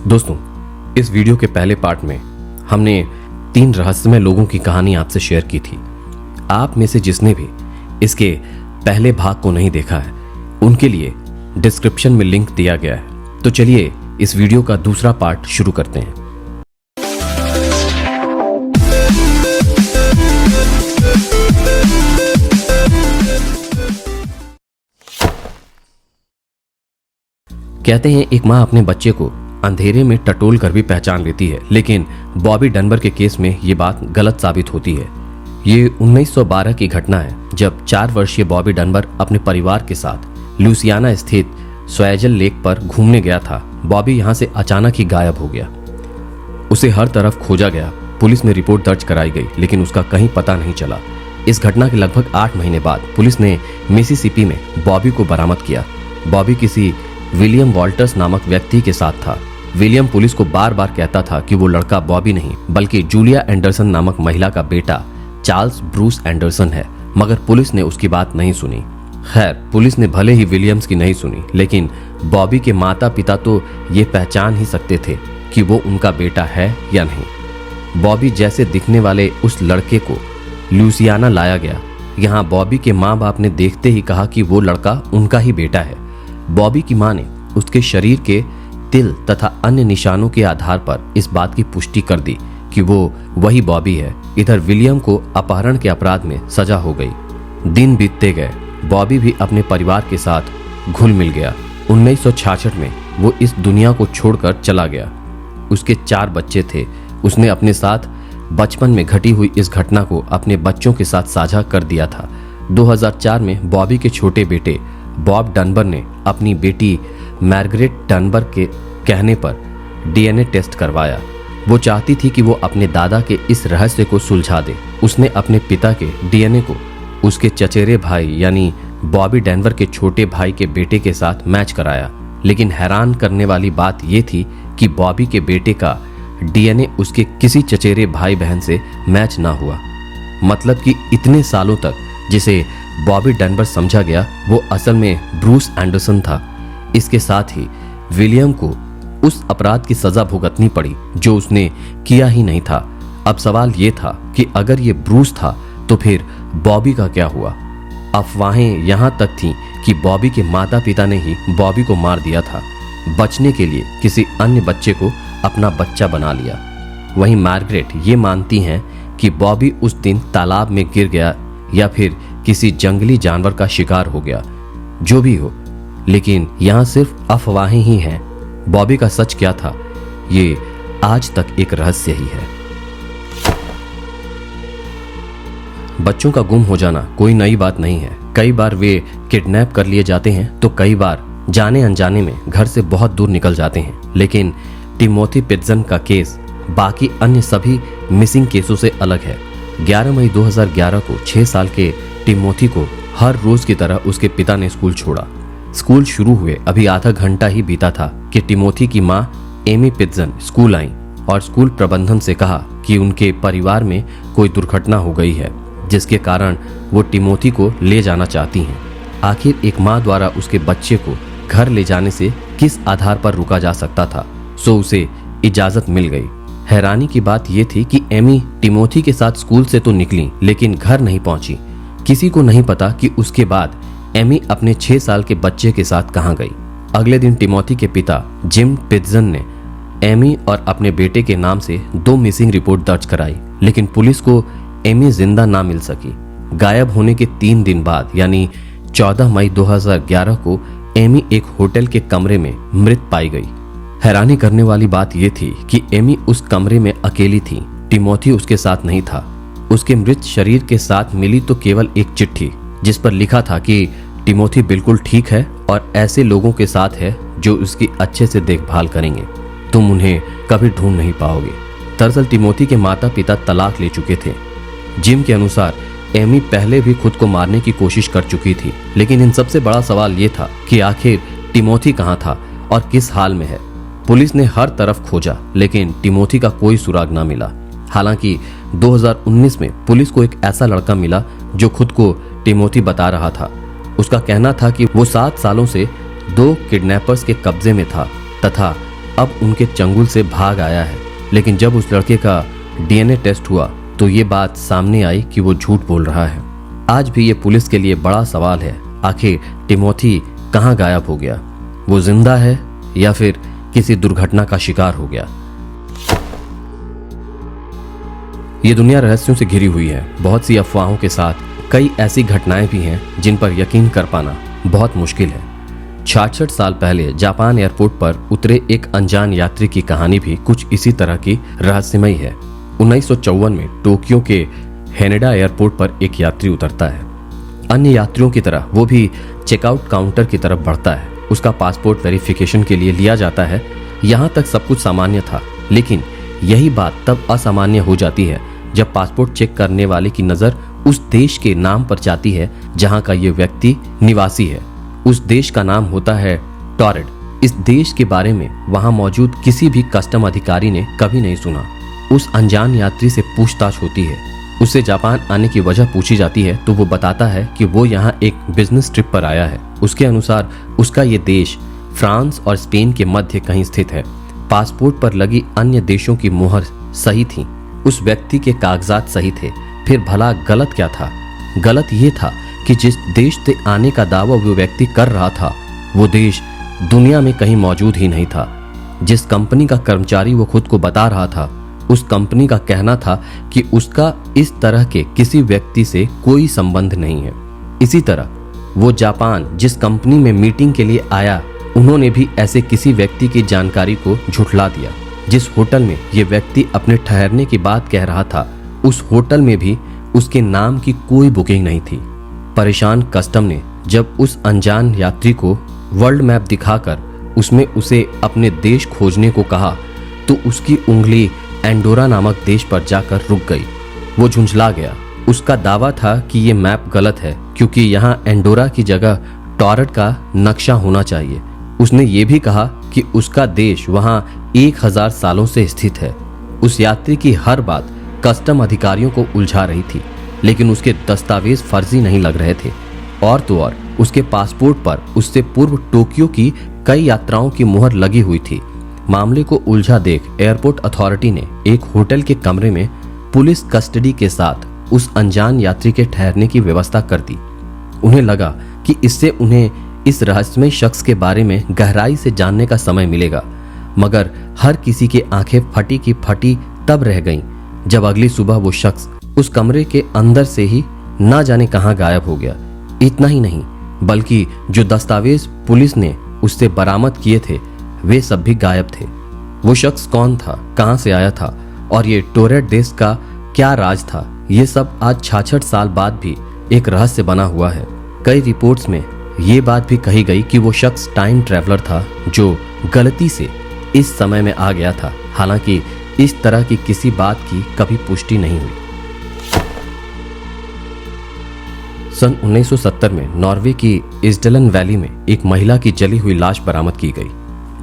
दोस्तों, इस वीडियो के पहले पार्ट में हमने 3 रहस्यमय लोगों की कहानी आपसे शेयर की थी। आप में से जिसने भी इसके पहले भाग को नहीं देखा है, उनके लिए डिस्क्रिप्शन में लिंक दिया गया है। तो चलिए इस वीडियो का दूसरा पार्ट शुरू करते हैं। कहते हैं एक माँ अपने बच्चे को अंधेरे में टटोल कर भी पहचान लेती है, लेकिन बॉबी डनबर के केस में ये बात गलत साबित होती है। ये 1912 की घटना है जब 4 वर्षीय बॉबी डनबर अपने परिवार के साथ लुसियाना स्थित स्वैजल लेक पर घूमने गया था। बॉबी यहाँ से अचानक ही गायब हो गया। उसे हर तरफ खोजा गया। पुलिस में रिपोर्ट दर्ज कराई गई, लेकिन उसका कहीं पता नहीं चला। इस घटना के लगभग 8 महीने बाद पुलिस ने मिसिसिपी में बॉबी को बरामद किया। बॉबी किसी विलियम वॉल्टर्स नामक व्यक्ति के साथ था। विलियम पुलिस को बार बार कहता था कि वो लड़का बॉबी नहीं बल्कि जूलिया एंडरसन नामक महिला का बेटा चार्ल्स ब्रूस एंडरसन है, मगर पुलिस ने उसकी बात नहीं सुनी। खैर, पुलिस ने भले ही विलियम्स की नहीं सुनी, लेकिन बॉबी के माता पिता तो ये पहचान ही सकते थे कि वो उनका बेटा है या नहीं। बॉबी जैसे दिखने वाले उस लड़के को लुसियाना लाया गया। यहाँ बॉबी के माँ बाप ने देखते ही कहा कि वो लड़का उनका ही बेटा है। बॉबी की मां ने उसके शरीर के तिल तथा अन्य निशानों के आधार पर इस बात की पुष्टि कर दी कि वो वही बॉबी है। इधर विलियम को अपहरण के अपराध में सजा हो गई। दिन बीतते गए। बॉबी भी अपने परिवार के साथ घुल मिल गया। 1966 में वो इस दुनिया को छोड़कर चला गया। उसके 4 बच्चे थे। उसने अपने साथ बचपन में घटी हुई इस घटना को अपने बच्चों के साथ साझा कर दिया था। 2004 में बॉबी के छोटे बेटे बॉब डनबर ने अपनी बेटी मार्गरेट डनबर के कहने पर डीएनए टेस्ट करवाया। वो चाहती थी कि वो अपने दादा के इस रहस्य को सुलझा दे। उसने अपने पिता के डीएनए को उसके चचेरे भाई यानी बॉबी डनबर के छोटे भाई के बेटे के साथ मैच कराया, लेकिन हैरान करने वाली बात यह थी कि बॉबी के बेटे का डीएनए उसके किसी चचेरे भाई बहन से मैच ना हुआ। मतलब कि इतने सालों तक जिसे बॉबी डनबर समझा गया वो असल में ब्रूस एंडरसन था। इसके साथ ही विलियम को उस अपराध की सजा भुगतनी पड़ी जो उसने किया ही नहीं था। अब सवाल ये था कि अगर ये ब्रूस था तो फिर बॉबी का क्या हुआ। अफवाहें यहाँ तक थीं कि बॉबी के माता पिता ने ही बॉबी को मार दिया था, बचने के लिए किसी अन्य बच्चे को अपना बच्चा बना लिया। वहीं मार्गरेट ये मानती हैं कि बॉबी उस दिन तालाब में गिर गया या फिर किसी जंगली जानवर का शिकार हो गया। जो भी हो, लेकिन यहाँ सिर्फ अफवाहें ही हैं। बॉबी का सच क्या था, ये आज तक एक रहस्य ही है। बच्चों का गुम हो जाना कोई नई बात नहीं है। कई बार वे किडनैप कर लिए जाते हैं तो कई बार जाने अनजाने में घर से बहुत दूर निकल जाते हैं। लेकिन टिमोथी पिट्जन का केस बाकी अन्य सभी मिसिंग केसों से अलग है। 11 मई 2011 को 6 साल के टिमोथी को हर रोज की तरह उसके पिता ने स्कूल छोड़ा। स्कूल शुरू हुए अभी आधा घंटा ही बीता था कि टिमोथी की मां एमी पिट्जन स्कूल आई और स्कूल प्रबंधन से कहा कि उनके परिवार में कोई दुर्घटना हो गई है, जिसके कारण वो टिमोथी को ले जाना चाहती हैं। आखिर एक मां द्वारा उसके बच्चे को घर ले जाने से किस आधार पर रुका जा सकता था, सो उसे इजाजत मिल गई। हैरानी की बात यह थी कि एमी टिमोथी के साथ स्कूल से तो निकली, लेकिन घर नहीं पहुंची। किसी को नहीं पता कि उसके बाद एमी अपने 6 साल के बच्चे के साथ कहां गई। अगले दिन टिमोथी के पिता जिम पिट्जन ने एमी और अपने बेटे के नाम से 2 मिसिंग रिपोर्ट दर्ज कराई, लेकिन पुलिस को एमी जिंदा ना मिल सकी। गायब होने के 3 दिन बाद यानी 14 मई 2011 को एमी एक होटल के कमरे में मृत पाई गई। हैरानी करने वाली बात यह थी कि एमी उस कमरे में अकेली थी। टिमोथी उसके साथ नहीं था। उसके मृत शरीर के साथ मिली तो केवल एक चिट्ठी, जिस पर लिखा था कि टिमोथी बिल्कुल ठीक है और ऐसे लोगों के साथ है जो उसकी अच्छे से देखभाल करेंगे। तुम उन्हें कभी ढूंढ नहीं पाओगे। दरअसल टिमोथी के माता पिता तलाक ले चुके थे। जिम के अनुसार एमी पहले भी खुद को मारने की कोशिश कर चुकी थी, लेकिन इन सबसे बड़ा सवाल ये था कि आखिर टिमोथी कहाँ था और किस हाल में है। पुलिस ने हर तरफ खोजा, लेकिन टिमोथी का कोई सुराग ना मिला। हालांकि 2019 में पुलिस को एक ऐसा लड़का मिला जो खुद को टिमोथी बता रहा था। उसका कहना था कि वो 7 सालों से 2 किडनैपर्स के कब्जे में था तथा अब उनके चंगुल से भाग आया है। लेकिन जब उस लड़के का डीएनए टेस्ट हुआ तो ये बात सामने आई कि वो झूठ बोल रहा है। आज भी ये पुलिस के लिए बड़ा सवाल है, आखिर टिमोथी कहाँ गायब हो गया? वो जिंदा है या फिर किसी दुर्घटना का शिकार हो गया? ये दुनिया रहस्यों से घिरी हुई है। बहुत सी अफवाहों के साथ कई ऐसी घटनाएं भी हैं जिन पर यकीन कर पाना बहुत मुश्किल है। 66 साल पहले जापान एयरपोर्ट पर उतरे एक अनजान यात्री की कहानी भी कुछ इसी तरह की रहस्यमयी है। 1954 में टोक्यो के हेनेडा एयरपोर्ट पर एक यात्री उतरता है। अन्य यात्रियों की तरह वो भी चेकआउट काउंटर की तरफ बढ़ता है। उसका पासपोर्ट वेरिफिकेशन के लिए लिया जाता है। यहाँ तक सब कुछ सामान्य था, लेकिन यही बात तब असामान्य हो जाती है जब पासपोर्ट चेक करने वाले की नजर उस देश के नाम पर जाती है जहाँ का ये व्यक्ति निवासी है। उस देश का नाम होता है टॉरेट। इस देश के बारे में वहाँ मौजूद किसी भी कस्टम अधिकारी ने कभी नहीं सुना। उस अनजान यात्री से पूछताछ होती है। उससे जापान आने की वजह पूछी जाती है तो वो बताता है कि वो यहाँ एक बिजनेस ट्रिप पर आया है। उसके अनुसार उसका ये देश फ्रांस और स्पेन के मध्य कहीं स्थित है। पासपोर्ट पर लगी अन्य देशों की मुहर सही थी, उस व्यक्ति के कागजात सही थे। फिर भला गलत क्या था? गलत ये था कि जिस देश से आने का दावा वो व्यक्ति कर रहा था वो देश दुनिया में कहीं मौजूद ही नहीं था। जिस कंपनी का कर्मचारी वो खुद को बता रहा था उस कंपनी का कहना था कि उसका इस तरह के किसी व्यक्ति से कोई संबंध नहीं है। इसी तरह वो जापान जिस कंपनी में मीटिंग के लिए आया उन्होंने भी ऐसे किसी व्यक्ति की जानकारी को झुठला दिया। जिस होटल में ये व्यक्ति अपने ठहरने की बात कह रहा था उस होटल में भी उसके नाम की कोई बुकिंग नहीं थी। परेशान कस्टम ने जब उस अनजान यात्री को वर्ल्ड मैप दिखाकर उसमें उसे अपने देश खोजने को कहा तो उसकी उंगली एंडोरा नामक देश पर जाकर रुक गई। वो झुंझला गया। उसका दावा था कि ये मैप गलत है क्योंकि यहाँ एंडोरा की जगह टॉरेट का नक्शा होना चाहिए। उसने ये भी कहा कि उसका देश वहाँ 1000 सालों से स्थित है। उस यात्री की हर बात कस्टम अधिकारियों को उलझा रही थी, लेकिन उसके दस्तावेज फर्जी नहीं लग रहे थे। और तो और उसके पासपोर्ट पर उससे पूर्व टोक्यो की कई यात्राओं की मुहर लगी हुई थी। मामले को उलझा देख एयरपोर्ट अथॉरिटी ने एक होटल के कमरे में पुलिस कस्टडी के साथ उस अनजान यात्री के ठहरने की व्यवस्था कर दी। उन्हें लगा कि इससे उन्हें इस रहस्यमय शख्स के बारे में गहराई से जानने का समय मिलेगा, मगर हर किसी की आंखें फटी की फटी तब रह गईं जब अगली सुबह वो शख्स उस कमरे के अंदर से ही ना जाने कहां गायब हो गया। इतना ही नहीं बल्कि जो दस्तावेज पुलिस ने उससे बरामद किए थे वे सब भी गायब थे। वो शख्स कौन था, कहां से आया था और ये टोरेट देश का क्या राज था, ये सब आज 66 साल बाद भी एक रहस्य बना हुआ है। कई रिपोर्ट्स में ये बात भी कही गई कि वो शख्स टाइम ट्रैवलर था जो गलती से इस समय में आ गया था। हालांकि इस तरह की किसी बात की कभी पुष्टि नहीं हुई। सन 1970 में नॉर्वे की इस्डलन वैली में एक महिला की जली हुई लाश बरामद की गई।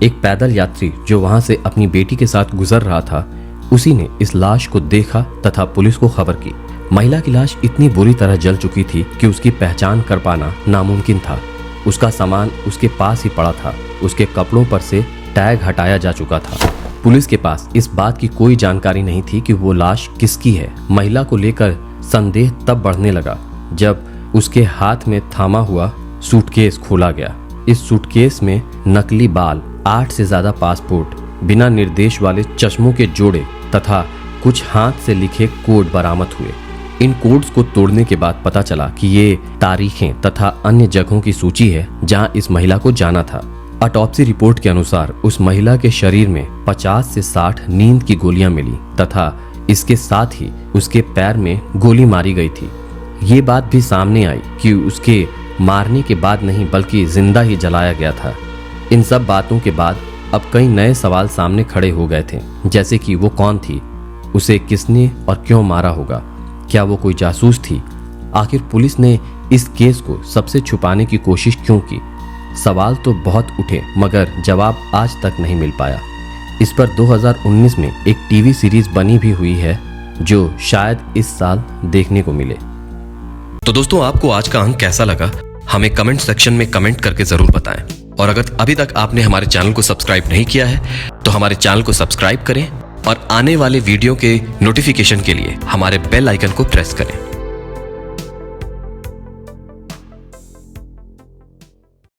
एक पैदल यात्री जो वहां से अपनी बेटी के साथ गुजर रहा था उसी ने इस लाश को देखा तथा पुलिस को खबर की। महिला की लाश इतनी बुरी तरह जल चुकी थी कि उसकी पहचान कर पाना नामुमकिन था। उसका सामान उसके पास ही पड़ा था। उसके कपड़ों पर से टैग हटाया जा चुका था। पुलिस के पास इस बात की कोई जानकारी नहीं थी कि वो लाश किसकी है। महिला को लेकर संदेह तब बढ़ने लगा जब उसके हाथ में थामा हुआ सूटकेस खोला गया। इस सूटकेस में नकली बाल, 8 से ज्यादा पासपोर्ट, बिना निर्देश वाले चश्मों के जोड़े तथा कुछ हाथ से लिखे कोड बरामद हुए। इन कोड्स को तोड़ने के बाद पता चला कि ये तारीखें तथा अन्य जगहों की सूची है जहां इस महिला को जाना था। ऑटोप्सी रिपोर्ट के अनुसार उस महिला के शरीर में 50 से 60 नींद की गोलियां मिली तथा इसके साथ ही उसके पैर में गोली मारी गई थी। ये बात भी सामने आई कि उसके मारने के बाद नहीं बल्कि जिंदा ही जलाया गया था। इन सब बातों के बाद अब कई नए सवाल सामने खड़े हो गए थे, जैसे कि वो कौन थी, उसे किसने और क्यों मारा होगा, क्या वो कोई जासूस थी, आखिर पुलिस ने इस केस को सबसे छुपाने की कोशिश क्यों की। सवाल तो बहुत उठे मगर जवाब आज तक नहीं मिल पाया। इस पर 2019 में एक टीवी सीरीज बनी भी हुई है जो शायद इस साल देखने को मिले। तो दोस्तों, आपको आज का अंक कैसा लगा हमें कमेंट सेक्शन में कमेंट करके जरूर बताएं। और अगर अभी तक आपने हमारे चैनल को सब्सक्राइब नहीं किया है तो हमारे चैनल को सब्सक्राइब करें और आने वाले वीडियो के नोटिफिकेशन के लिए हमारे बेल आइकन को प्रेस करें।